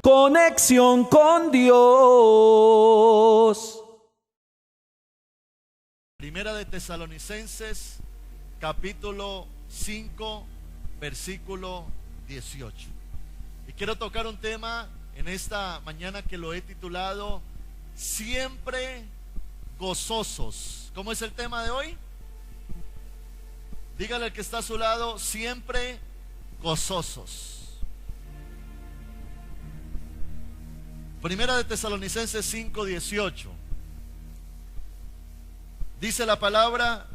Conexión con Dios. Primera de Tesalonicenses, capítulo 5, versículo 18. Y quiero tocar un tema en esta mañana que lo he titulado Siempre gozosos. ¿Cómo es el tema de hoy? Dígale al que está a su lado, siempre gozosos. Primera de Tesalonicenses 5, 18. Dice la palabra,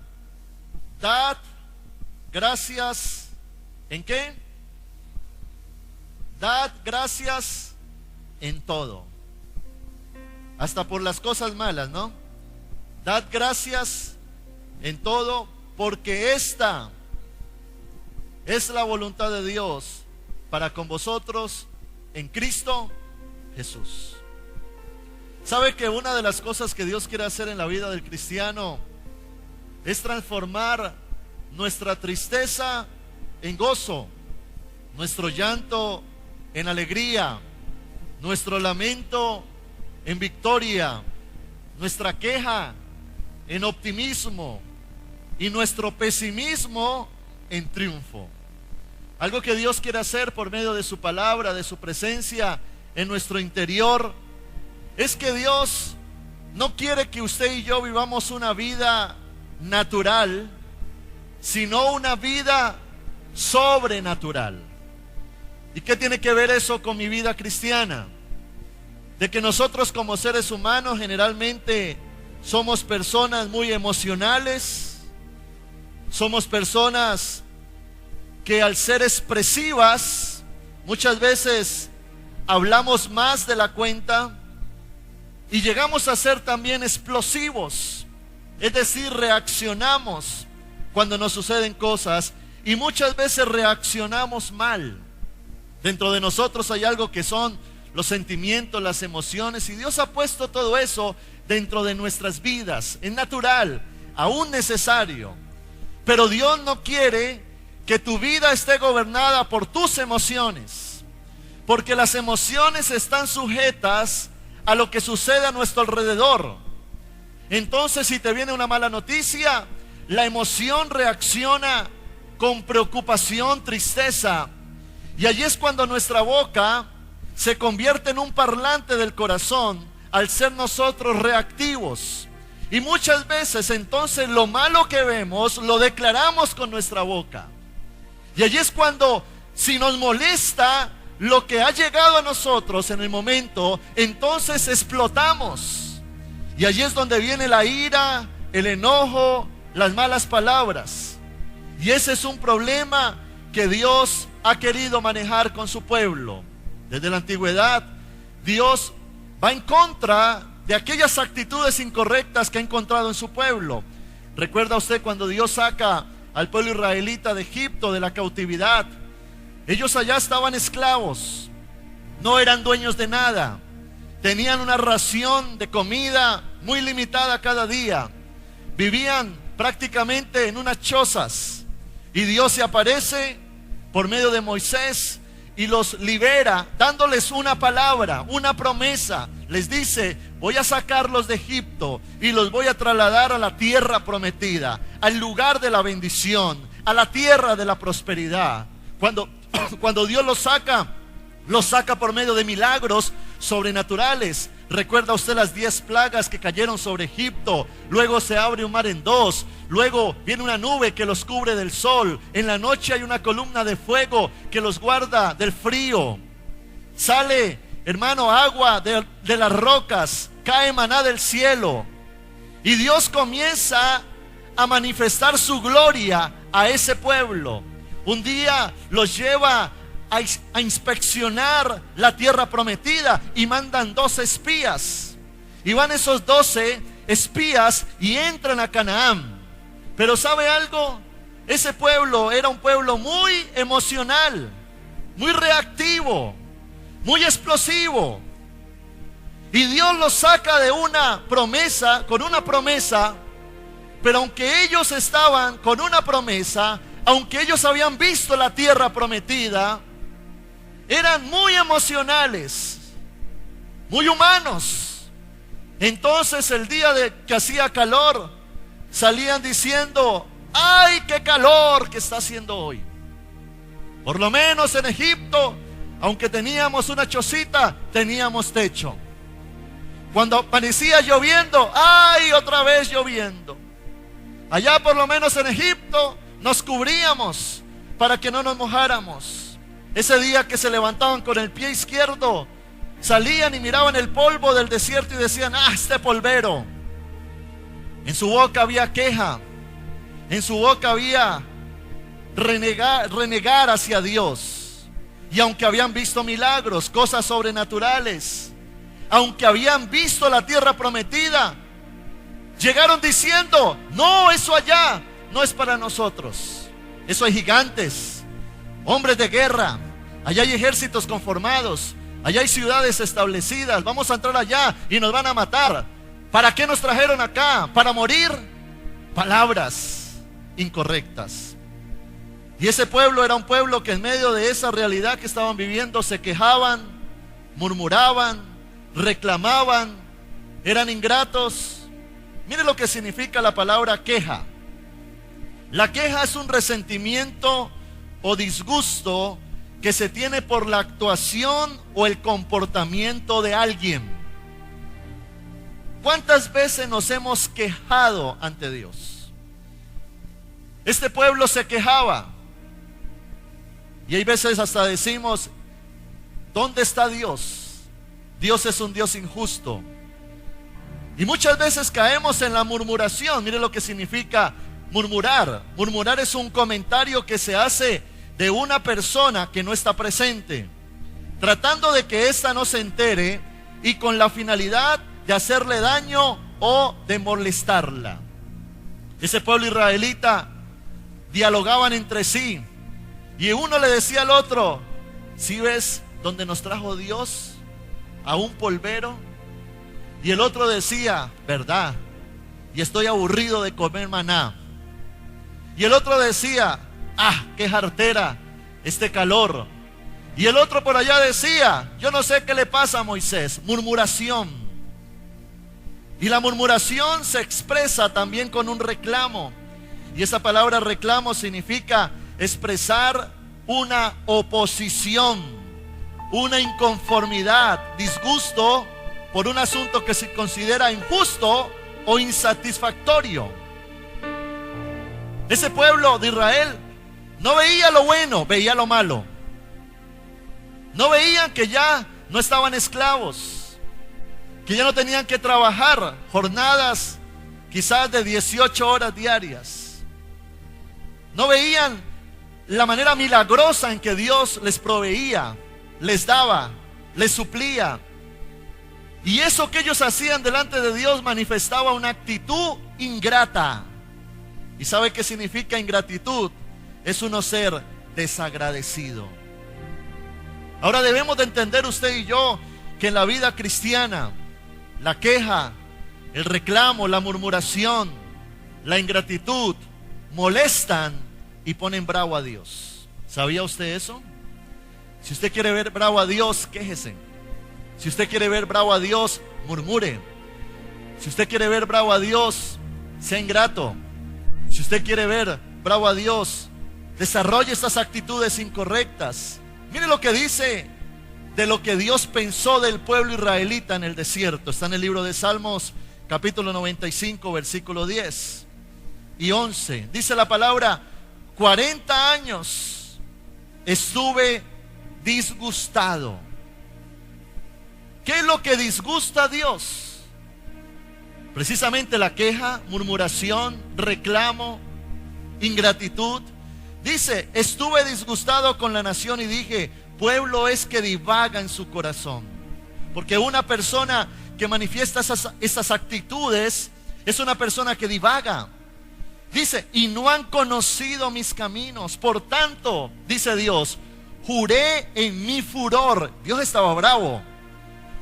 dad gracias, ¿en qué? Dad gracias en todo. Hasta por las cosas malas, ¿no? Dad gracias en todo, porque esta es la voluntad de Dios para con vosotros en Cristo Jesús. ¿Sabe que una de las cosas que Dios quiere hacer en la vida del cristiano es transformar nuestra tristeza en gozo, nuestro llanto en alegría, nuestro lamento en victoria, nuestra queja en optimismo y nuestro pesimismo en triunfo? Algo que Dios quiere hacer por medio de su palabra, de su presencia en nuestro interior, es que Dios no quiere que usted y yo vivamos una vida natural, sino una vida sobrenatural. ¿Y qué tiene que ver eso con mi vida cristiana? De que nosotros como seres humanos generalmente somos personas muy emocionales, somos personas que al ser expresivas muchas veces hablamos más de la cuenta y llegamos a ser también explosivos, es decir, reaccionamos cuando nos suceden cosas y muchas veces reaccionamos mal. Dentro de nosotros hay algo que son los sentimientos, las emociones, y Dios ha puesto todo eso dentro de nuestras vidas. Es natural, aún necesario, pero Dios no quiere que tu vida esté gobernada por tus emociones, porque las emociones están sujetas a lo que sucede a nuestro alrededor. Entonces, si te viene una mala noticia, la emoción reacciona con preocupación, tristeza, y allí es cuando nuestra boca se convierte en un parlante del corazón, al ser nosotros reactivos. Y muchas veces entonces lo malo que vemos lo declaramos con nuestra boca. Y allí es cuando, si nos molesta lo que ha llegado a nosotros en el momento, entonces explotamos. Y allí es donde viene la ira, el enojo, las malas palabras. Y ese es un problema que Dios ha querido manejar con su pueblo. Desde la antigüedad, Dios va en contra de aquellas actitudes incorrectas que ha encontrado en su pueblo. ¿Recuerda usted cuando Dios saca al pueblo israelita de Egipto, de la cautividad? Ellos allá estaban esclavos, no eran dueños de nada, tenían una ración de comida muy limitada cada día, vivían prácticamente en unas chozas, y Dios se aparece por medio de Moisés y los libera, dándoles una palabra, una promesa. Les dice, voy a sacarlos de Egipto y los voy a trasladar a la tierra prometida, al lugar de la bendición, a la tierra de la prosperidad. Cuando Dios los saca por medio de milagros sobrenaturales. Recuerda usted las 10 plagas que cayeron sobre Egipto. Luego se abre un mar en dos. Luego viene una nube que los cubre del sol. En la noche hay una columna de fuego que los guarda del frío. Sale, hermano, agua de las rocas. Cae maná del cielo. Y Dios comienza a manifestar su gloria a ese pueblo. Un día los lleva a inspeccionar la tierra prometida y mandan 12 espías. Y van esos 12 espías y entran a Canaán. Pero ¿sabe algo? Ese pueblo era un pueblo muy emocional, muy reactivo, muy explosivo. Y Dios los saca de una promesa, con una promesa, pero aunque ellos estaban con una promesa, aunque ellos habían visto la tierra prometida, eran muy emocionales, muy humanos. Entonces el día que hacía calor, salían diciendo: ¡ay, qué calor que está haciendo hoy! Por lo menos en Egipto, aunque teníamos una chocita, teníamos techo. Cuando parecía lloviendo, ¡ay, otra vez lloviendo! Allá por lo menos en Egipto nos cubríamos para que no nos mojáramos. Ese día que se levantaban con el pie izquierdo, salían y miraban el polvo del desierto y decían: ¡ah, este polvero! En su boca había queja, en su boca había renegar hacia Dios. Y aunque habían visto milagros, cosas sobrenaturales, aunque habían visto la tierra prometida, llegaron diciendo: no, eso allá no es para nosotros. Eso hay gigantes, hombres de guerra, allá hay ejércitos conformados, allá hay ciudades establecidas, vamos a entrar allá y nos van a matar. ¿Para qué nos trajeron acá? ¿Para morir? Palabras incorrectas. Y ese pueblo era un pueblo que en medio de esa realidad que estaban viviendo se quejaban, murmuraban, reclamaban, eran ingratos. Mire lo que significa la palabra queja. La queja es un resentimiento o disgusto que se tiene por la actuación o el comportamiento de alguien. ¿Cuántas veces nos hemos quejado ante Dios? Este pueblo se quejaba. Y hay veces hasta decimos: ¿dónde está Dios? Dios es un Dios injusto. Y muchas veces caemos en la murmuración. Mire lo que significa murmurar. Murmurar es un comentario que se hace de una persona que no está presente, tratando de que ésta no se entere y con la finalidad de hacerle daño o de molestarla. Ese pueblo israelita dialogaban entre sí y uno le decía al otro: ¿sí ves dónde nos trajo Dios? A un polvero. Y el otro decía: verdad, y estoy aburrido de comer maná. Y el otro decía: ah, qué jartera este calor. Y el otro por allá decía: yo no sé qué le pasa a Moisés. Murmuración. Y la murmuración se expresa también con un reclamo. Y esa palabra reclamo significa expresar una oposición, una inconformidad, disgusto por un asunto que se considera injusto o insatisfactorio. Ese pueblo de Israel no veía lo bueno, veía lo malo. No veían que ya no estaban esclavos, que ya no tenían que trabajar jornadas quizás de 18 horas diarias. No veían la manera milagrosa en que Dios les proveía, les daba, les suplía. Y eso que ellos hacían delante de Dios manifestaba una actitud ingrata. ¿Y sabe qué significa ingratitud? Es uno ser desagradecido. Ahora debemos de entender usted y yo que en la vida cristiana la queja, el reclamo, la murmuración, la ingratitud molestan y ponen bravo a Dios. ¿Sabía usted eso? Si usted quiere ver bravo a Dios, quéjese. Si usted quiere ver bravo a Dios, murmure. Si usted quiere ver bravo a Dios, sea ingrato. Si usted quiere ver bravo a Dios, desarrolle estas actitudes incorrectas. Mire lo que dice de lo que Dios pensó del pueblo israelita en el desierto. Está en el libro de Salmos, capítulo 95, versículo 10 y 11. Dice la palabra: 40 años estuve disgustado. ¿Qué es lo que disgusta a Dios? Precisamente la queja, murmuración, reclamo, ingratitud. Dice: estuve disgustado con la nación y dije: pueblo es que divaga en su corazón. Porque una persona que manifiesta esas actitudes es una persona que divaga. Dice: y no han conocido mis caminos. Por tanto, dice Dios, juré en mi furor. Dios estaba bravo.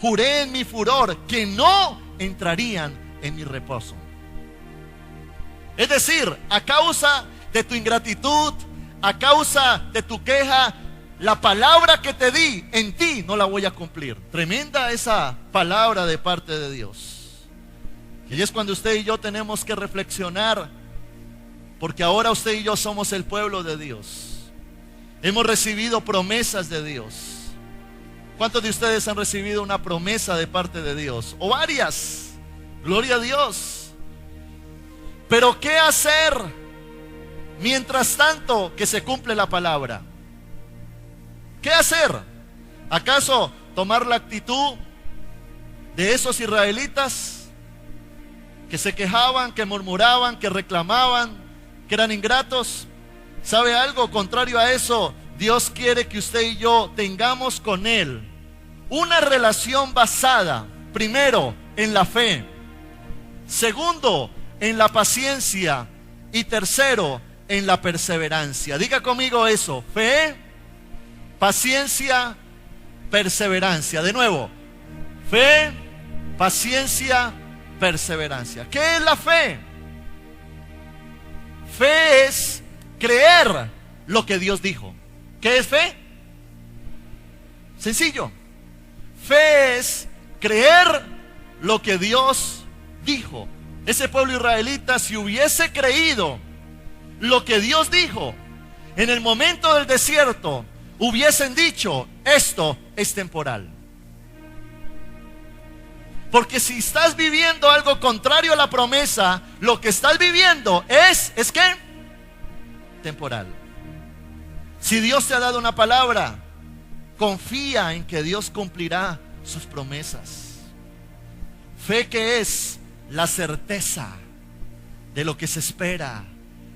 Juré en mi furor que no entrarían en mi reposo. Es decir, a causa de tu ingratitud, a causa de tu queja, la palabra que te di en ti no la voy a cumplir. Tremenda esa palabra de parte de Dios. Y es cuando usted y yo tenemos que reflexionar, porque ahora usted y yo somos el pueblo de Dios. Hemos recibido promesas de Dios. ¿Cuántos de ustedes han recibido una promesa de parte de Dios? O varias. Gloria a Dios. Pero ¿qué hacer mientras tanto que se cumple la palabra? ¿Qué hacer? ¿Acaso tomar la actitud de esos israelitas que se quejaban, que murmuraban, que reclamaban, que eran ingratos? ¿Sabe algo? Contrario a eso, Dios quiere que usted y yo tengamos con Él una relación basada, primero, en la fe, segundo, en la paciencia, y tercero, en la perseverancia. Diga conmigo eso: fe, paciencia, perseverancia. De nuevo, fe, paciencia, perseverancia. ¿Qué es la fe? Fe es creer lo que Dios dijo. ¿Qué es fe? Sencillo. Fe es creer lo que Dios dijo. Ese pueblo israelita, si hubiese creído lo que Dios dijo en el momento del desierto, hubiesen dicho: esto es temporal. Porque si estás viviendo algo contrario a la promesa, lo que estás viviendo ¿es qué? Temporal. Si Dios te ha dado una palabra, confía en que Dios cumplirá sus promesas. Fe, que es la certeza de lo que se espera,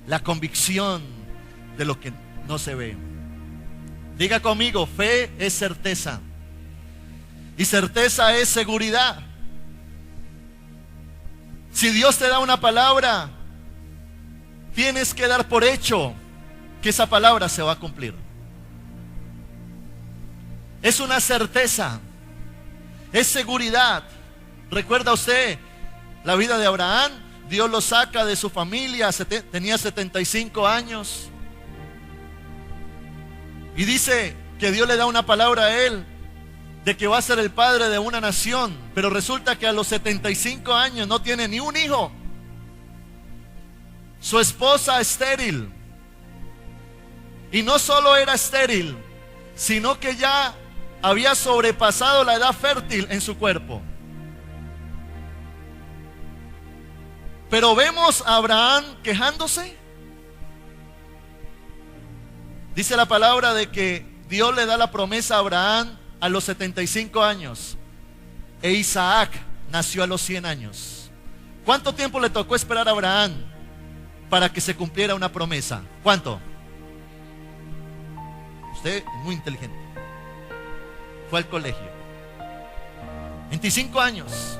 la convicción de lo que no se ve. Diga conmigo: fe es certeza, y certeza es seguridad. Si Dios te da una palabra, tienes que dar por hecho que esa palabra se va a cumplir. Es una certeza, es seguridad. ¿Recuerda usted la vida de Abraham? Dios lo saca de su familia, tenía 75 años. Y dice que Dios le da una palabra a él de que va a ser el padre de una nación. Pero resulta que a los 75 años no tiene ni un hijo. Su esposa estéril. Y no solo era estéril, sino que ya había sobrepasado la edad fértil en su cuerpo. Pero vemos a Abraham quejándose. Dice la palabra de que Dios le da la promesa a Abraham a los 75 años. E Isaac nació a los 100 años. ¿Cuánto tiempo le tocó esperar a Abraham para que se cumpliera una promesa? ¿Cuánto? Usted es muy inteligente. Fue al colegio. 25 años.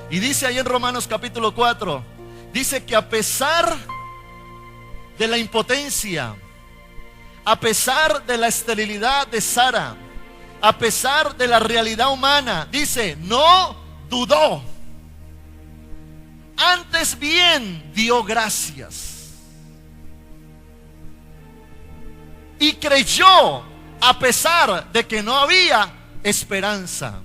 Y dice ahí en Romanos capítulo 4, dice que a pesar de la impotencia, a pesar de la esterilidad de Sara, a pesar de la realidad humana, dice, no dudó. Antes bien dio gracias. Y creyó a pesar de que no había esperanza.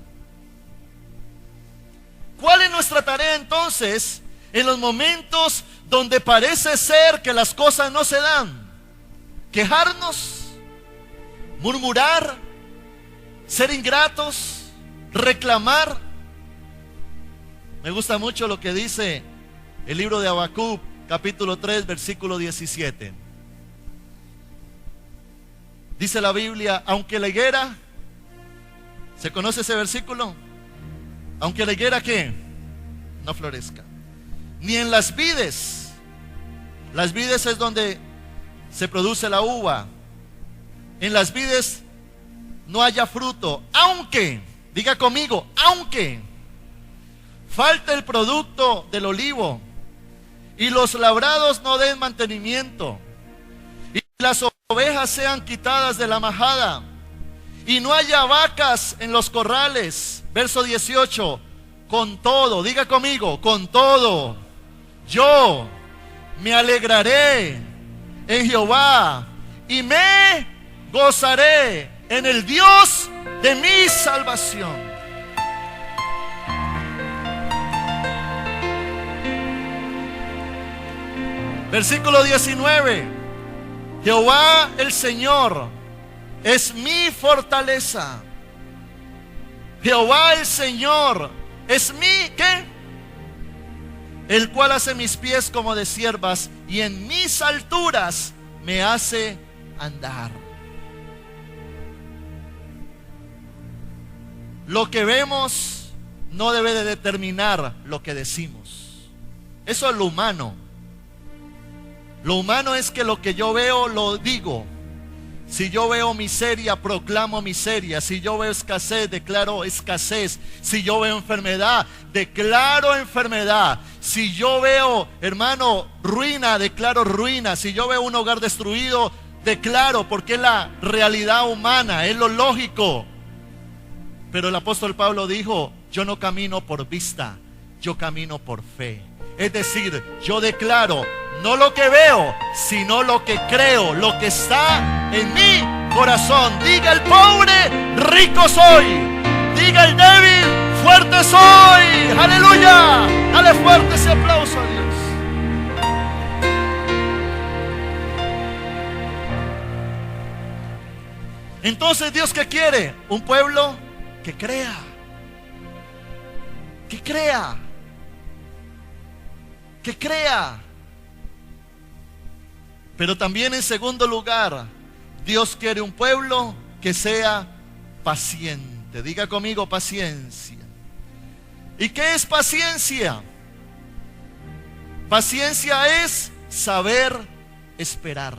¿Cuál es nuestra tarea entonces en los momentos donde parece ser que las cosas no se dan? ¿Quejarnos? ¿Murmurar? ¿Ser ingratos? ¿Reclamar? Me gusta mucho lo que dice el libro de Habacuc, capítulo 3, versículo 17. Dice la Biblia: aunque la higuera, ¿se conoce ese versículo? Aunque la higuera, ¿qué? No florezca, ni en las vides es donde se produce la uva, en las vides no haya fruto, aunque, diga conmigo, aunque falte el producto del olivo y los labrados no den mantenimiento y las ovejas sean quitadas de la majada y no haya vacas en los corrales. Verso 18, con todo, diga conmigo, con todo, yo me alegraré en Jehová y me gozaré en el Dios de mi salvación. Versículo 19. Jehová el Señor es mi fortaleza. Jehová el Señor es mi, ¿qué? El cual hace mis pies como de ciervas y en mis alturas me hace andar. Lo que vemos no debe de determinar lo que decimos. Eso es lo humano. Lo humano es que lo que yo veo lo digo. Si yo veo miseria, proclamo miseria. Si yo veo escasez, declaro escasez. Si yo veo enfermedad, declaro enfermedad. Si yo veo, hermano, ruina, declaro ruina. Si yo veo un hogar destruido, declaro, porque es la realidad humana, es lo lógico. Pero el apóstol Pablo dijo, yo no camino por vista, yo camino por fe. Es decir, yo declaro no lo que veo, sino lo que creo, lo que está en mi corazón. Diga el pobre, rico soy. Diga el débil, fuerte soy. Aleluya. Dale fuerte ese aplauso a Dios. Entonces, ¿Dios qué quiere? Un pueblo que crea. Que crea. Que crea. Pero también en segundo lugar, Dios quiere un pueblo que sea paciente. Diga conmigo paciencia. ¿Y qué es paciencia? Paciencia es saber esperar.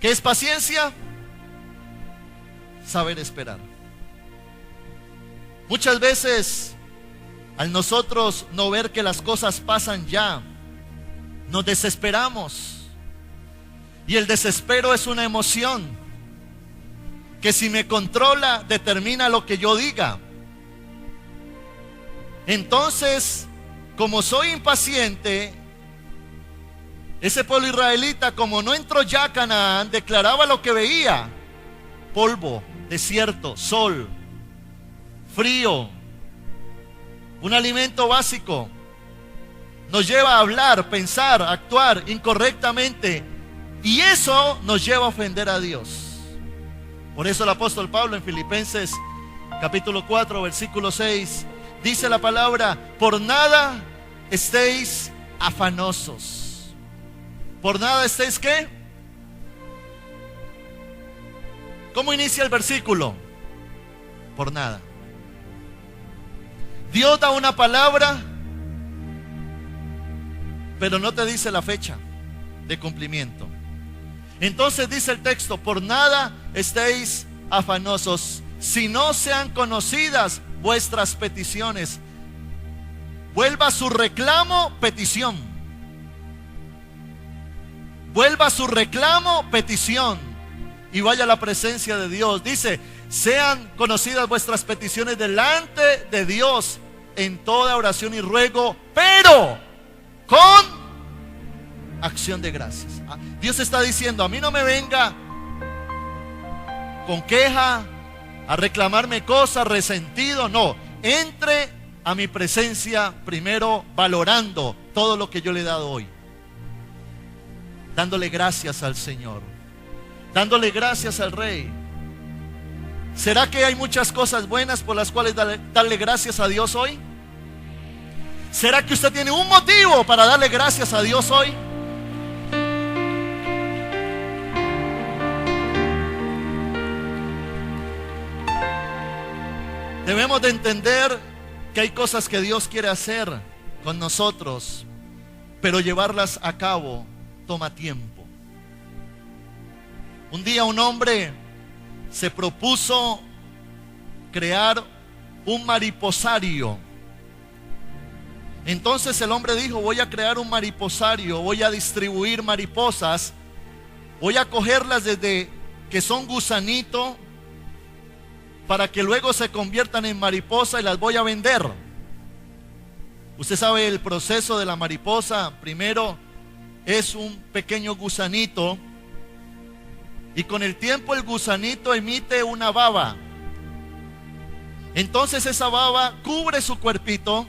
¿Qué es paciencia? Saber esperar. Muchas veces, al nosotros no ver que las cosas pasan ya, nos desesperamos. Y el desespero es una emoción que si me controla determina lo que yo diga. Entonces, como soy impaciente, ese pueblo israelita, como no entró ya a Canaán, declaraba lo que veía: polvo, desierto, sol, frío, un alimento básico. Nos lleva a hablar, pensar, actuar incorrectamente. Y eso nos lleva a ofender a Dios. Por eso el apóstol Pablo en Filipenses capítulo 4 versículo 6 dice la palabra: por nada estéis afanosos. ¿Por nada estéis qué? ¿Cómo inicia el versículo? Por nada. Dios da una palabra, pero no te dice la fecha de cumplimiento. Entonces dice el texto: por nada estéis afanosos, si no sean conocidas vuestras peticiones. Vuelva su reclamo, petición. Vuelva su reclamo, petición. Y vaya a la presencia de Dios. Dice: sean conocidas vuestras peticiones delante de Dios en toda oración y ruego, pero con acción de gracias. Dios está diciendo: a mí no me venga con queja, a reclamarme cosas, resentido. No, entre a mi presencia primero valorando todo lo que yo le he dado hoy, dándole gracias al Señor, dándole gracias al Rey. ¿Será que hay muchas cosas buenas por las cuales darle gracias a Dios hoy? ¿Será que usted tiene un motivo para darle gracias a Dios hoy? Debemos de entender que hay cosas que Dios quiere hacer con nosotros, pero llevarlas a cabo toma tiempo. Un día un hombre se propuso crear un mariposario. Entonces el hombre dijo: voy a crear un mariposario, voy a distribuir mariposas, voy a cogerlas desde que son gusanito para que luego se conviertan en mariposa y las voy a vender. Usted sabe el proceso de la mariposa. Primero es un pequeño gusanito y con el tiempo el gusanito emite una baba. Entonces esa baba cubre su cuerpito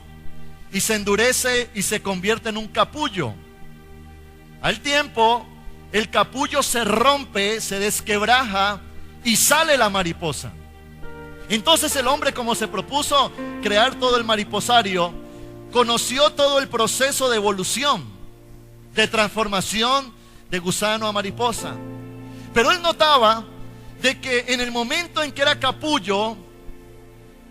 y se endurece y se convierte en un capullo. Al tiempo, el capullo se rompe, se desquebraja y sale la mariposa. Entonces el hombre, como se propuso crear todo el mariposario, conoció todo el proceso de evolución, de transformación de gusano a mariposa. Pero él notaba de que en el momento en que era capullo,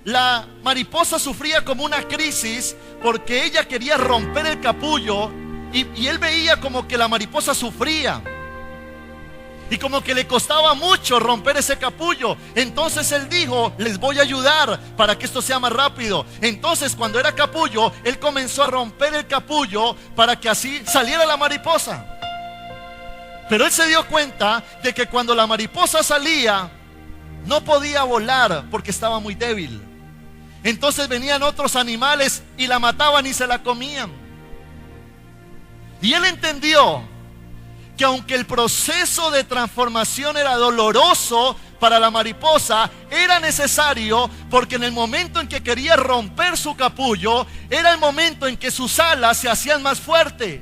la mariposa sufría como una crisis porque ella quería romper el capullo y él veía como que la mariposa sufría y como que le costaba mucho romper ese capullo. Entonces él dijo: les voy a ayudar para que esto sea más rápido. Entonces cuando era capullo, él comenzó a romper el capullo para que así saliera la mariposa. Pero él se dio cuenta de que cuando la mariposa salía, no podía volar porque estaba muy débil. Entonces venían otros animales y la mataban y se la comían. Y él entendió que aunque el proceso de transformación era doloroso para la mariposa, era necesario, porque en el momento en que quería romper su capullo, era el momento en que sus alas se hacían más fuertes.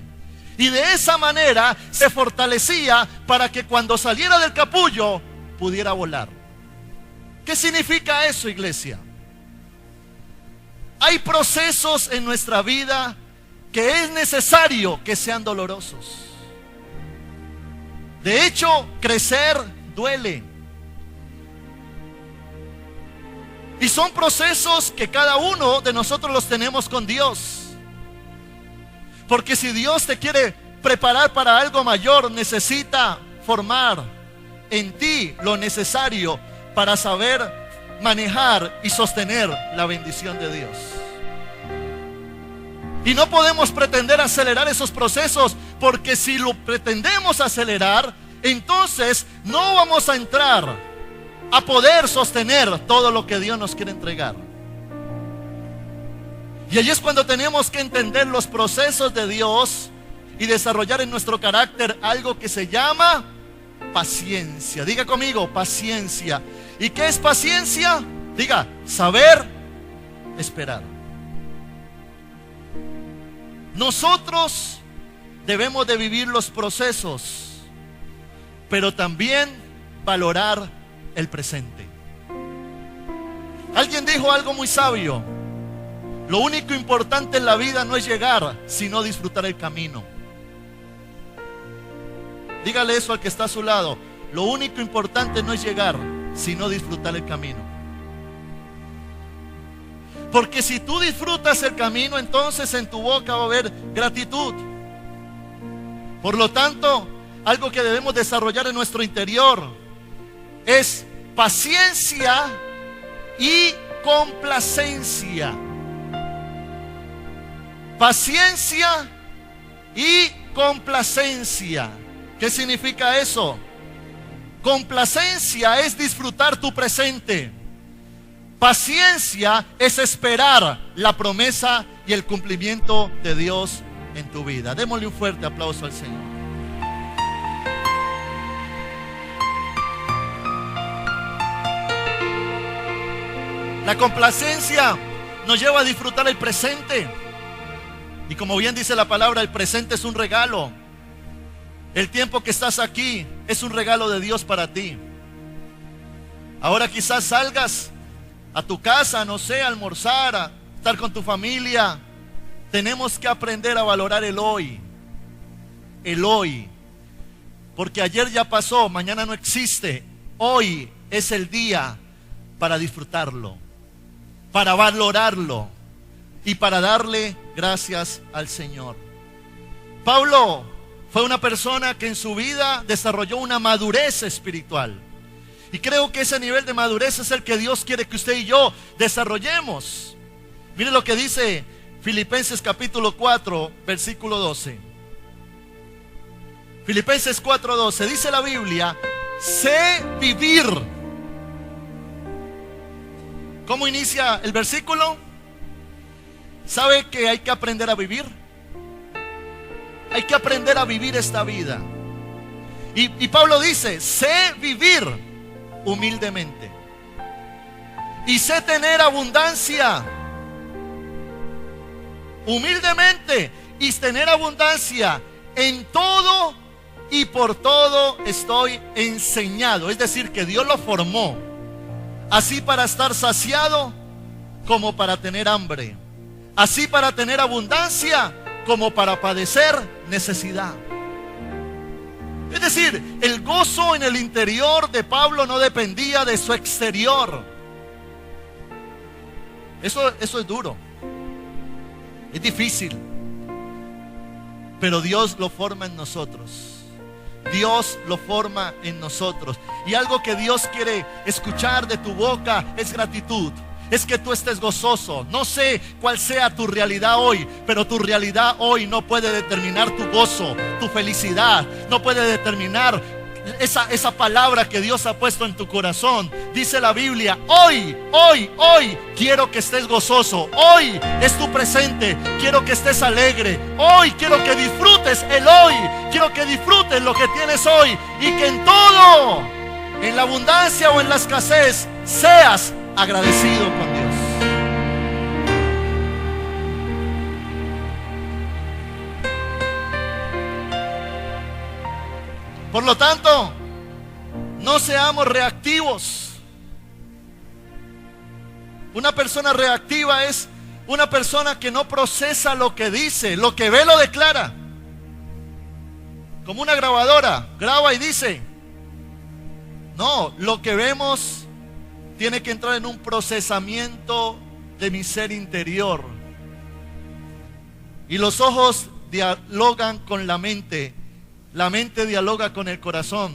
Y de esa manera se fortalecía para que cuando saliera del capullo pudiera volar. ¿Qué significa eso, iglesia? Hay procesos en nuestra vida que es necesario que sean dolorosos. De hecho, crecer duele. Y son procesos que cada uno de nosotros los tenemos con Dios. Porque si Dios te quiere preparar para algo mayor, necesita formar en ti lo necesario para saber manejar y sostener la bendición de Dios. Y no podemos pretender acelerar esos procesos, porque si lo pretendemos acelerar, entonces no vamos a entrar a poder sostener todo lo que Dios nos quiere entregar. Y allí es cuando tenemos que entender los procesos de Dios y desarrollar en nuestro carácter algo que se llama paciencia. Diga conmigo, paciencia. ¿Y qué es paciencia? Diga, saber esperar. Nosotros debemos de vivir los procesos, pero también valorar el presente. Alguien dijo algo muy sabio: lo único importante en la vida no es llegar, sino disfrutar el camino. Dígale eso al que está a su lado: lo único importante no es llegar, sino disfrutar el camino. Porque si tú disfrutas el camino, entonces en tu boca va a haber gratitud. Por lo tanto, algo que debemos desarrollar en nuestro interior es paciencia y complacencia. Paciencia y complacencia. ¿Qué significa eso? Complacencia es disfrutar tu presente. Paciencia es esperar la promesa y el cumplimiento de Dios en tu vida. Démosle un fuerte aplauso al Señor. La complacencia nos lleva a disfrutar el presente. Y como bien dice la palabra, el presente es un regalo. El tiempo que estás aquí es un regalo de Dios para ti. Ahora quizás salgas a tu casa, no sé, a almorzar, a estar con tu familia. Tenemos que aprender a valorar el hoy. El hoy. Porque ayer ya pasó, mañana no existe. Hoy es el día para disfrutarlo, para valorarlo y para darle gracias al Señor. Pablo fue una persona que en su vida desarrolló una madurez espiritual. Y creo que ese nivel de madurez es el que Dios quiere que usted y yo desarrollemos. Mire lo que dice Filipenses capítulo 4, versículo 12. Filipenses 4:12, dice la Biblia: sé vivir. ¿Cómo inicia el versículo? ¿Sabe que hay que aprender a vivir? Hay que aprender a vivir esta vida. Y Pablo dice, sé vivir humildemente y sé tener abundancia. Humildemente y tener abundancia en todo y por todo estoy enseñado. Es decir, que Dios lo formó así para estar saciado como para tener hambre, así para tener abundancia como para padecer necesidad. Es decir, el gozo en el interior de Pablo no dependía de su exterior. Eso es duro, es difícil, pero Dios lo forma en nosotros. Dios lo forma en nosotros. Y algo que Dios quiere escuchar de tu boca es gratitud. Es que tú estés gozoso. No sé cuál sea tu realidad hoy, pero tu realidad hoy no puede determinar tu gozo, tu felicidad. No puede determinar esa palabra que Dios ha puesto en tu corazón. Dice la Biblia, hoy quiero que estés gozoso. Hoy es tu presente, quiero que estés alegre. Hoy quiero que disfrutes el hoy. Quiero que disfrutes lo que tienes hoy. Y que en todo, en la abundancia o en la escasez, seas agradecido con Dios. Por lo tanto, no seamos reactivos. Una persona reactiva es una persona que no procesa lo que dice, lo que ve lo declara. Como una grabadora, graba y dice. No, lo que vemos tiene que entrar en un procesamiento de mi ser interior. Y los ojos dialogan con la mente dialoga con el corazón.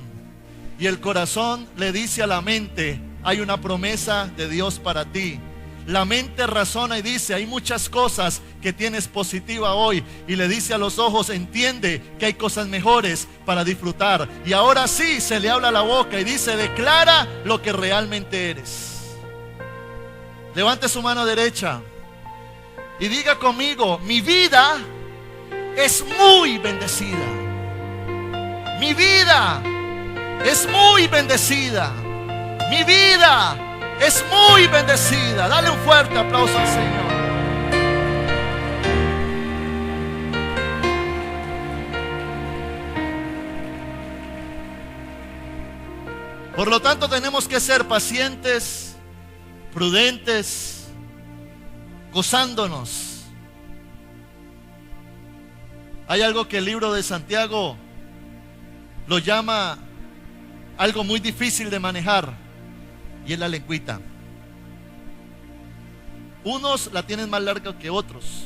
Y el corazón le dice a la mente, hay una promesa de Dios para ti. La mente razona y dice, hay muchas cosas que tienes positiva hoy. Y le dice a los ojos, entiende que hay cosas mejores para disfrutar. Y ahora sí se le habla a la boca y dice, declara lo que realmente eres. Levante su mano derecha y diga conmigo, mi vida es muy bendecida. Mi vida es muy bendecida. Mi vida es muy bendecida. Dale un fuerte aplauso al Señor. Por lo tanto, tenemos que ser pacientes, prudentes, gozándonos. Hay algo que el libro de Santiago lo llama algo muy difícil de manejar, y es la lengüita. Unos la tienen más larga que otros,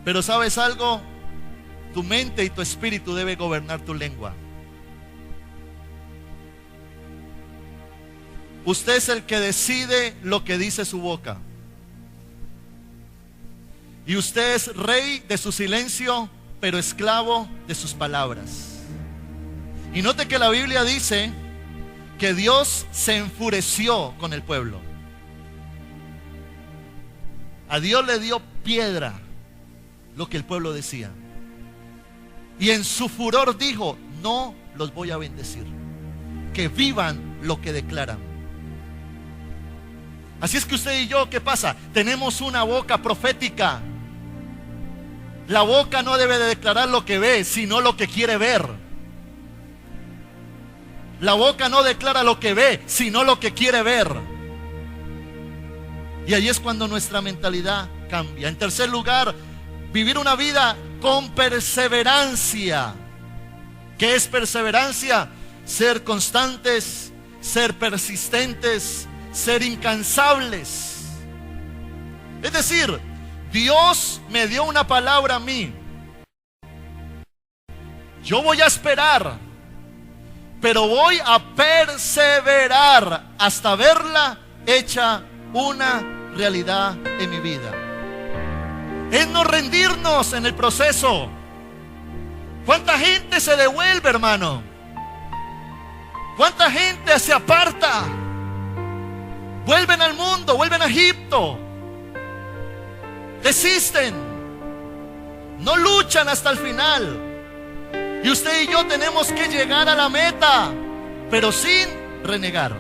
pero ¿sabes algo? Tu mente y tu espíritu debe gobernar tu lengua. Usted es el que decide lo que dice su boca, y usted es rey de su silencio, pero esclavo de sus palabras. Y note que la Biblia dice que Dios se enfureció con el pueblo. A Dios le dio piedra lo que el pueblo decía. Y en su furor dijo, no los voy a bendecir. Que vivan lo que declaran. Así es que usted y yo, ¿qué pasa? Tenemos una boca profética. La boca no debe de declarar lo que ve, sino lo que quiere ver. La boca no declara lo que ve, sino lo que quiere ver. Y ahí es cuando nuestra mentalidad cambia. En tercer lugar, vivir una vida con perseverancia. ¿Qué es perseverancia? Ser constantes, ser persistentes, ser incansables. Es decir, Dios me dio una palabra a mí. Yo voy a esperar, pero voy a perseverar hasta verla hecha una realidad en mi vida. Es no rendirnos en el proceso. ¿Cuánta gente se devuelve, hermano? ¿Cuánta gente se aparta? Vuelven al mundo, vuelven a Egipto. Desisten. No luchan hasta el final. Y usted y yo tenemos que llegar a la meta, pero sin renegar.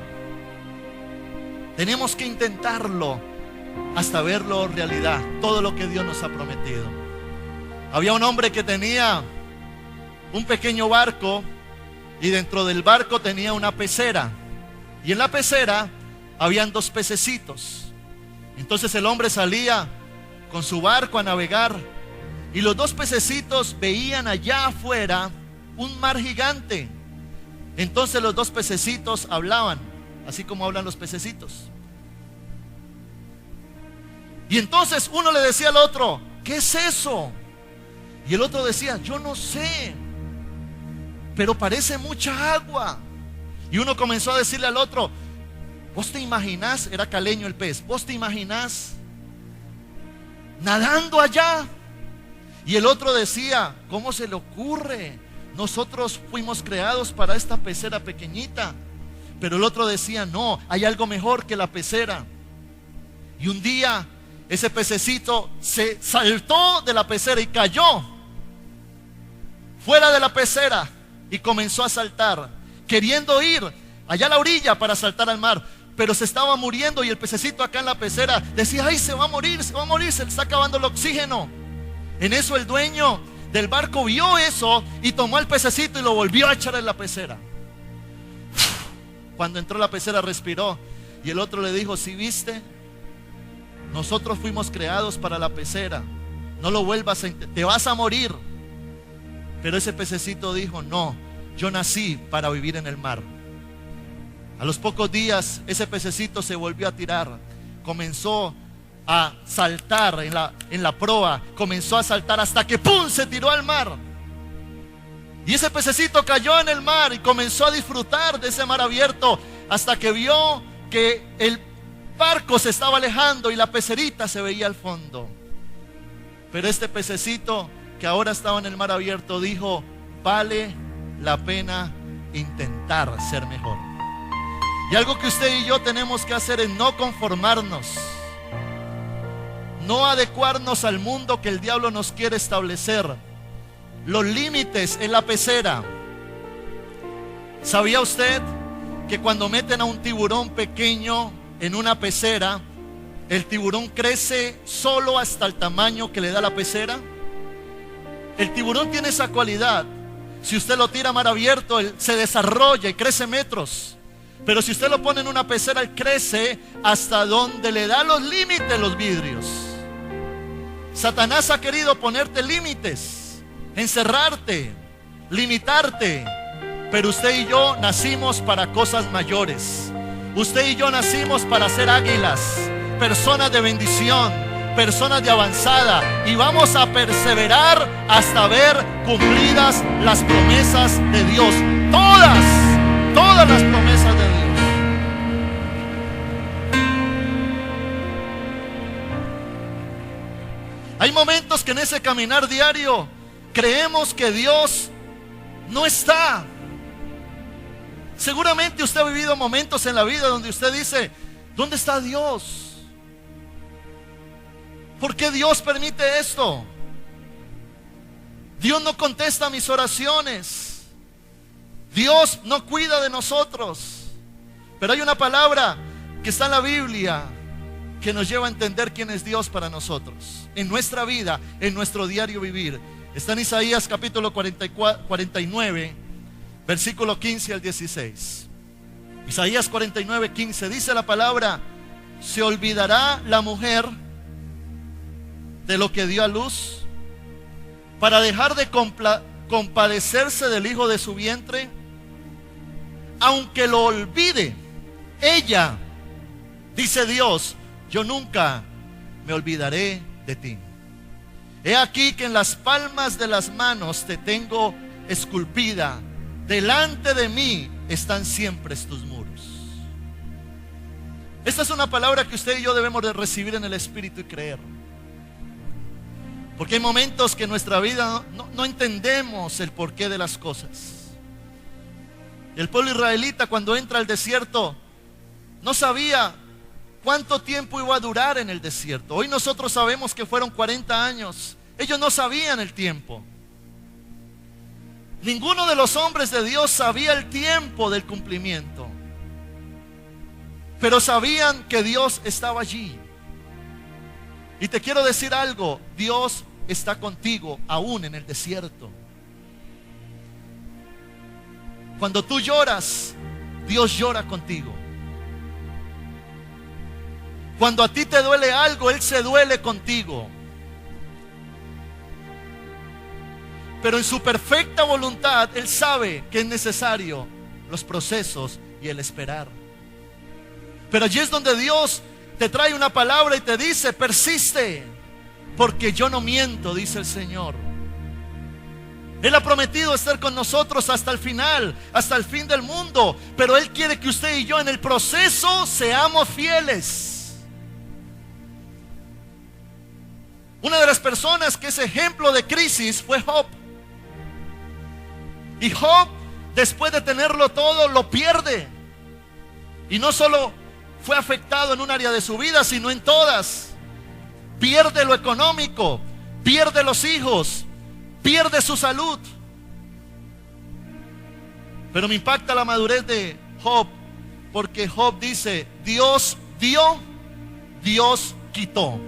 Tenemos que intentarlo hasta verlo realidad, todo lo que Dios nos ha prometido. Había un hombre que tenía un pequeño barco y dentro del barco tenía una pecera. Y en la pecera habían 2 pececitos. Entonces el hombre salía con su barco a navegar y los 2 pececitos veían allá afuera un mar gigante. Entonces los 2 pececitos hablaban, así como hablan los pececitos. Y entonces uno le decía al otro: ¿qué es eso? Y el otro decía: yo no sé, pero parece mucha agua. Y uno comenzó a decirle al otro: ¿vos te imaginás? Era caleño el pez. ¿Vos te imaginás nadando allá? Y el otro decía: ¿cómo se le ocurre? Nosotros fuimos creados para esta pecera pequeñita. Pero el otro decía: no, hay algo mejor que la pecera. Y un día ese pececito se saltó de la pecera y cayó fuera de la pecera y comenzó a saltar, queriendo ir allá a la orilla para saltar al mar, pero se estaba muriendo. Y el pececito acá en la pecera decía: ay, se va a morir, se le está acabando el oxígeno. En eso el dueño del barco vio eso y tomó al pececito y lo volvió a echar en la pecera. Cuando entró a la pecera respiró y el otro le dijo: ¿sí viste? Nosotros fuimos creados para la pecera, no lo vuelvas a te vas a morir. Pero ese pececito dijo: no, yo nací para vivir en el mar. A los pocos días ese pececito se volvió a tirar, comenzó a saltar en la proa, comenzó a saltar hasta que ¡pum!, se tiró al mar. Y ese pececito cayó en el mar y comenzó a disfrutar de ese mar abierto hasta que vio que el barco se estaba alejando y la pecerita se veía al fondo. Pero este pececito que ahora estaba en el mar abierto dijo: vale la pena intentar ser mejor. Y algo que usted y yo tenemos que hacer es no conformarnos, no adecuarnos al mundo que el diablo nos quiere establecer. Los límites en la pecera. ¿Sabía usted que cuando meten a un tiburón pequeño en una pecera, el tiburón crece solo hasta el tamaño que le da la pecera? El tiburón tiene esa cualidad. Si usted lo tira a mar abierto, él se desarrolla y crece metros. Pero si usted lo pone en una pecera, él crece hasta donde le da los límites los vidrios. Satanás ha querido ponerte límites, encerrarte, limitarte. Pero usted y yo nacimos para cosas mayores. Usted y yo nacimos para ser águilas, personas de bendición, personas de avanzada. Y vamos a perseverar hasta ver cumplidas las promesas de Dios. Todas las promesas de Dios. Hay momentos que en ese caminar diario creemos que Dios no está. Seguramente usted ha vivido momentos en la vida donde usted dice: ¿dónde está Dios? ¿Por qué Dios permite esto? Dios no contesta mis oraciones. Dios no cuida de nosotros. Pero hay una palabra que está en la Biblia que nos lleva a entender quién es Dios para nosotros, en nuestra vida, en nuestro diario vivir. Está en Isaías capítulo 49, versículo 15 al 16. Isaías 49, 15. Dice la palabra: ¿se olvidará la mujer de lo que dio a luz para dejar de compadecerse del hijo de su vientre? Aunque lo olvide ella, dice Dios, yo nunca me olvidaré de ti. He aquí que en las palmas de las manos te tengo esculpida, delante de mí están siempre tus muros. Esta es una palabra que usted y yo debemos de recibir en el Espíritu y creer. Porque hay momentos que en nuestra vida no entendemos el porqué de las cosas. El pueblo israelita, cuando entra al desierto, no sabía cuánto tiempo iba a durar en el desierto. Hoy nosotros sabemos que fueron 40 años. Ellos no sabían el tiempo. Ninguno de los hombres de Dios sabía el tiempo del cumplimiento, pero sabían que Dios estaba allí. Y te quiero decir algo, Dios está contigo aún en el desierto. Cuando tú lloras, Dios llora contigo. Cuando a ti te duele algo, Él se duele contigo. Pero en su perfecta voluntad, Él sabe que es necesario los procesos y el esperar. Pero allí es donde Dios te trae una palabra y te dice: persiste, porque yo no miento, dice el Señor. Él ha prometido estar con nosotros hasta el final, hasta el fin del mundo. Pero Él quiere que usted y yo en el proceso seamos fieles. Una de las personas que es ejemplo de crisis fue Job. Y Job, después de tenerlo todo, lo pierde. Y no solo fue afectado en un área de su vida, sino en todas. Pierde lo económico, pierde los hijos, pierde su salud. Pero me impacta la madurez de Job, porque Job dice: Dios dio, Dios quitó.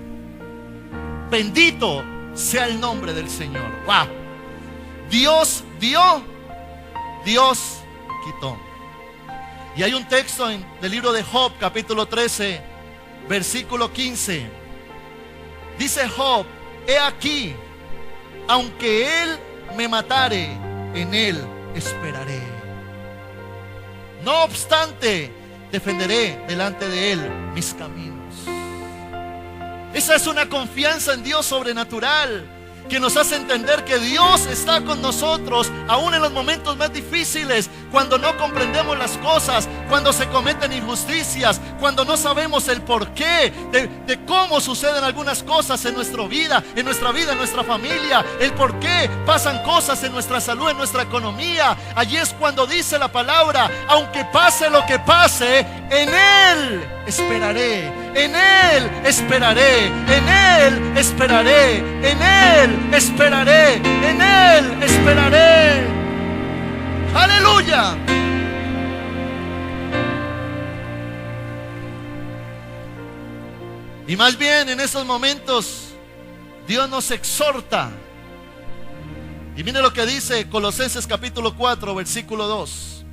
Bendito sea el nombre del Señor. ¡Wow! Dios dio, Dios quitó. Y hay un texto del libro de Job, capítulo 13, versículo 15. Dice Job: he aquí, aunque Él me matare, en Él esperaré. No obstante, defenderé delante de Él mis caminos. Esa es una confianza en Dios sobrenatural, que nos hace entender que Dios está con nosotros aún en los momentos más difíciles, cuando no comprendemos las cosas, cuando se cometen injusticias, cuando no sabemos el porqué de cómo suceden algunas cosas en nuestra vida, en nuestra familia, el por qué pasan cosas en nuestra salud, en nuestra economía. Allí es cuando dice la palabra: aunque pase lo que pase, en Él esperaré, en Él esperaré, en Él esperaré, en Él esperaré, en Él esperaré. ¡Aleluya! Y más bien en esos momentos Dios nos exhorta. Y mire lo que dice Colosenses capítulo 4, versículo 2.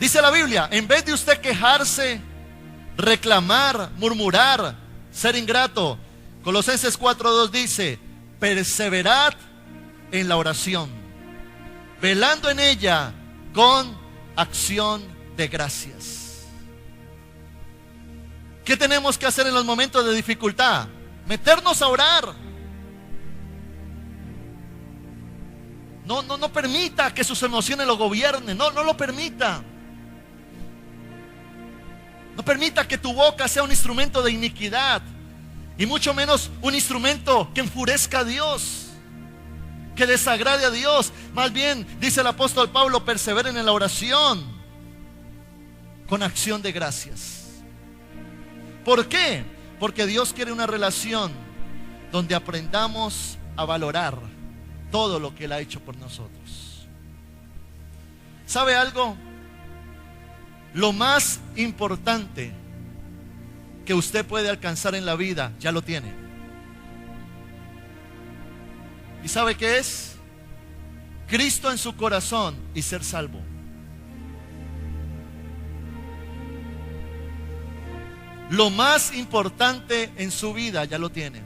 Dice la Biblia: en vez de usted quejarse, reclamar, murmurar, ser ingrato, Colosenses 4:2 dice: perseverad en la oración, velando en ella con acción de gracias. ¿Qué tenemos que hacer en los momentos de dificultad? Meternos a orar. No permita que sus emociones lo gobiernen. No lo permita. No permita que tu boca sea un instrumento de iniquidad, y mucho menos un instrumento que enfurezca a Dios, que desagrade a Dios. Más bien, dice el apóstol Pablo: perseveren en la oración con acción de gracias. ¿Por qué? Porque Dios quiere una relación donde aprendamos a valorar todo lo que Él ha hecho por nosotros. ¿Sabe algo? Lo más importante que usted puede alcanzar en la vida, ya lo tiene. ¿Y sabe qué es? Cristo en su corazón y ser salvo. Lo más importante en su vida ya lo tiene.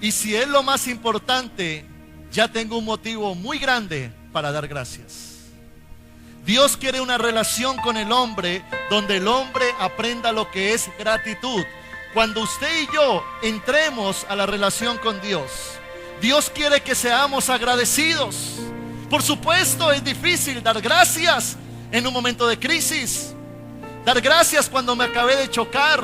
Y si es lo más importante, ya tengo un motivo muy grande para dar gracias. Dios quiere una relación con el hombre donde el hombre aprenda lo que es gratitud. Cuando usted y yo entremos a la relación con Dios, Dios quiere que seamos agradecidos. Por supuesto, es difícil dar gracias en un momento de crisis. Dar gracias cuando me acabé de chocar.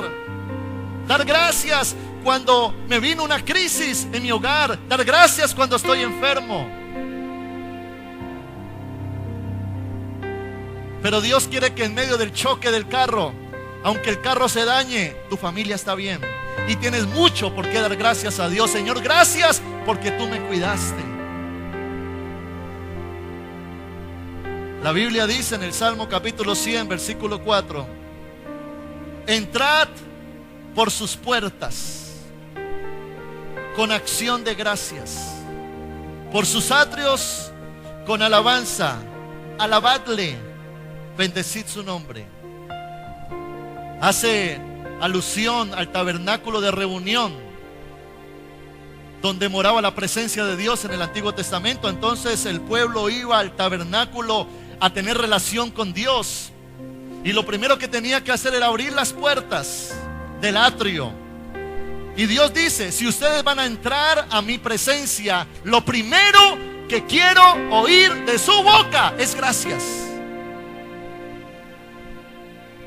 Dar gracias cuando me vino una crisis en mi hogar. Dar gracias cuando estoy enfermo. Pero Dios quiere que en medio del choque del carro, aunque el carro se dañe, tu familia está bien. Y tienes mucho por qué dar gracias a Dios. Señor, gracias porque tú me cuidaste. La Biblia dice en el Salmo capítulo 100, versículo 4: entrad por sus puertas con acción de gracias, por sus atrios con alabanza, alabadle, bendecid su nombre. Hace alusión al tabernáculo de reunión donde moraba la presencia de Dios en el Antiguo Testamento. Entonces el pueblo iba al tabernáculo a tener relación con Dios, y lo primero que tenía que hacer era abrir las puertas del atrio. Y Dios dice: si ustedes van a entrar a mi presencia, lo primero que quiero oír de su boca es gracias.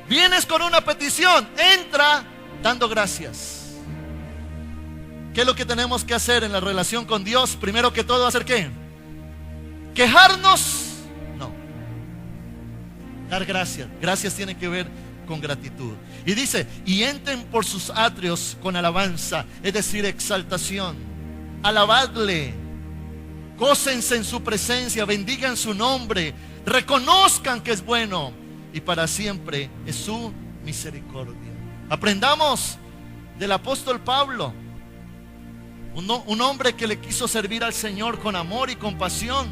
Vienes con una petición, entra dando gracias. ¿Qué es lo que tenemos que hacer en la relación con Dios? Primero que todo, ¿hacer qué? ¿Quejarnos? No. Dar gracias. Gracias tiene que ver con gratitud. Y dice: y entren por sus atrios con alabanza, es decir, exaltación. Alabadle, gócense en su presencia, bendigan su nombre, reconozcan que es bueno y para siempre es su misericordia. Aprendamos del apóstol Pablo, un hombre que le quiso servir al Señor con amor y compasión.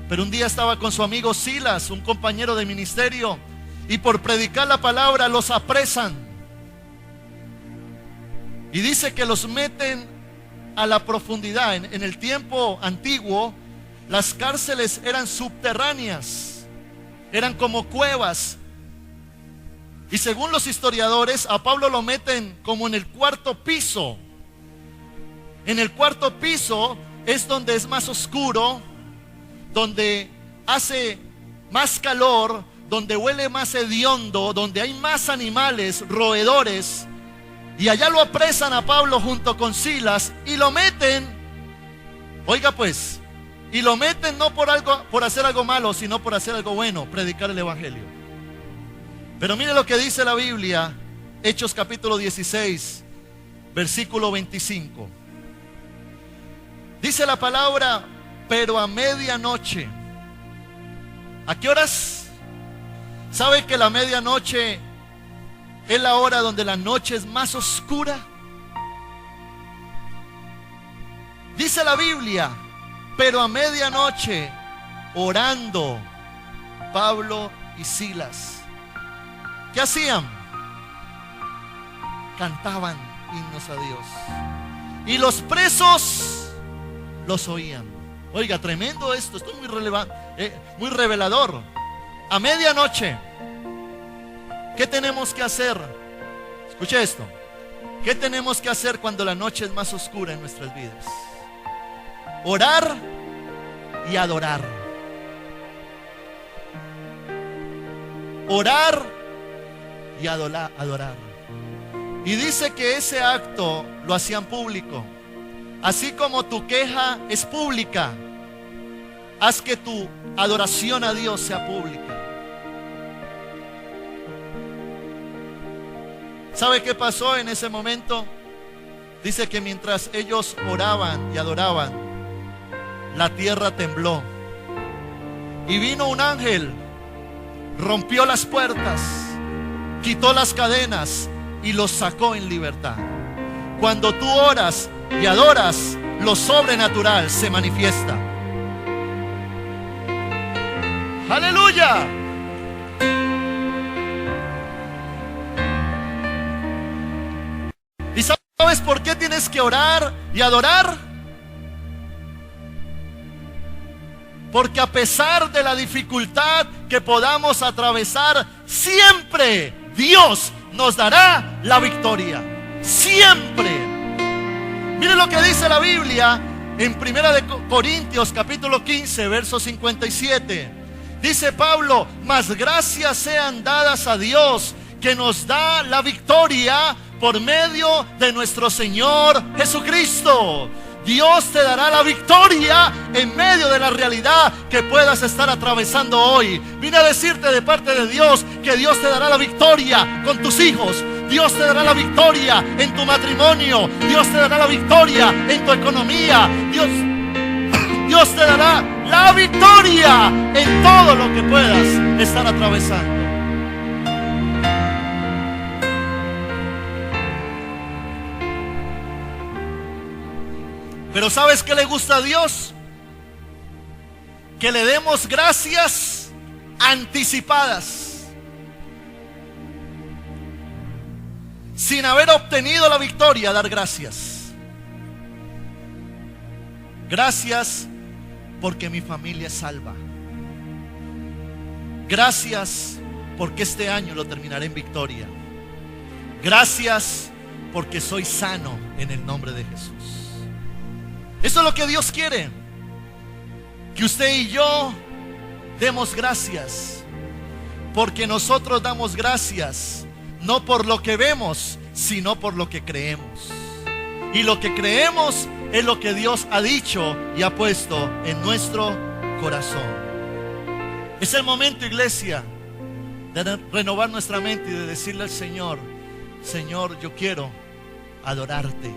Pero un día estaba con su amigo Silas, un compañero de ministerio, y por predicar la palabra los apresan. Y dice que los meten a la profundidad. En el tiempo antiguo, las cárceles eran subterráneas, eran como cuevas. Y según los historiadores, a Pablo lo meten como en el cuarto piso. En el cuarto piso es donde es más oscuro, donde hace más calor, donde huele más hediondo, donde hay más animales, roedores. Y allá lo apresan a Pablo junto con Silas y lo meten, oiga pues, y lo meten no por hacer algo malo, sino por hacer algo bueno, predicar el evangelio. Pero mire lo que dice la Biblia, Hechos capítulo 16, versículo 25. Dice la palabra: pero a medianoche. ¿A qué horas? ¿Sabe que la medianoche es la hora donde la noche es más oscura? Dice la Biblia: pero a medianoche, orando, Pablo y Silas, ¿qué hacían? Cantaban himnos a Dios, y los presos los oían. Oiga, tremendo esto es muy relevante, muy revelador. A medianoche, ¿qué tenemos que hacer? Escuche esto. ¿Qué tenemos que hacer cuando la noche es más oscura en nuestras vidas? Orar y adorar. Orar y adorar. Y dice que ese acto lo hacían público. Así como tu queja es pública, haz que tu adoración a Dios sea pública. ¿Sabe qué pasó en ese momento? Dice que mientras ellos oraban y adoraban, la tierra tembló. Y vino un ángel, rompió las puertas, quitó las cadenas y los sacó en libertad. Cuando tú oras y adoras, lo sobrenatural se manifiesta. ¡Aleluya! ¿Y sabes por qué tienes que orar y adorar? Porque a pesar de la dificultad que podamos atravesar, siempre Dios nos dará la victoria. Siempre. Mire lo que dice la Biblia en 1 Corintios capítulo 15, verso 57. Dice Pablo: mas gracias sean dadas a Dios, que nos da la victoria por medio de nuestro Señor Jesucristo. Dios te dará la victoria en medio de la realidad que puedas estar atravesando hoy. Vine a decirte de parte de Dios que Dios te dará la victoria con tus hijos. Dios te dará la victoria en tu matrimonio. Dios te dará la victoria en tu economía. Dios te dará la victoria en todo lo que puedas estar atravesando. Pero ¿sabes qué le gusta a Dios? Que le demos gracias anticipadas. Sin haber obtenido la victoria, dar gracias. Gracias porque mi familia es salva. Gracias porque este año lo terminaré en victoria. Gracias porque soy sano en el nombre de Jesús. Eso es lo que Dios quiere. Que usted y yo demos gracias. Porque nosotros damos gracias no por lo que vemos, sino por lo que creemos. Y lo que creemos es lo que Dios ha dicho y ha puesto en nuestro corazón. Es el momento, iglesia, de renovar nuestra mente y de decirle al Señor: Señor, yo quiero adorarte,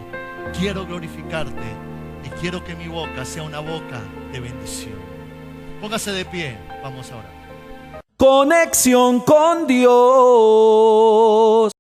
quiero glorificarte y quiero que mi boca sea una boca de bendición. Póngase de pie, vamos a orar. Conexión con Dios.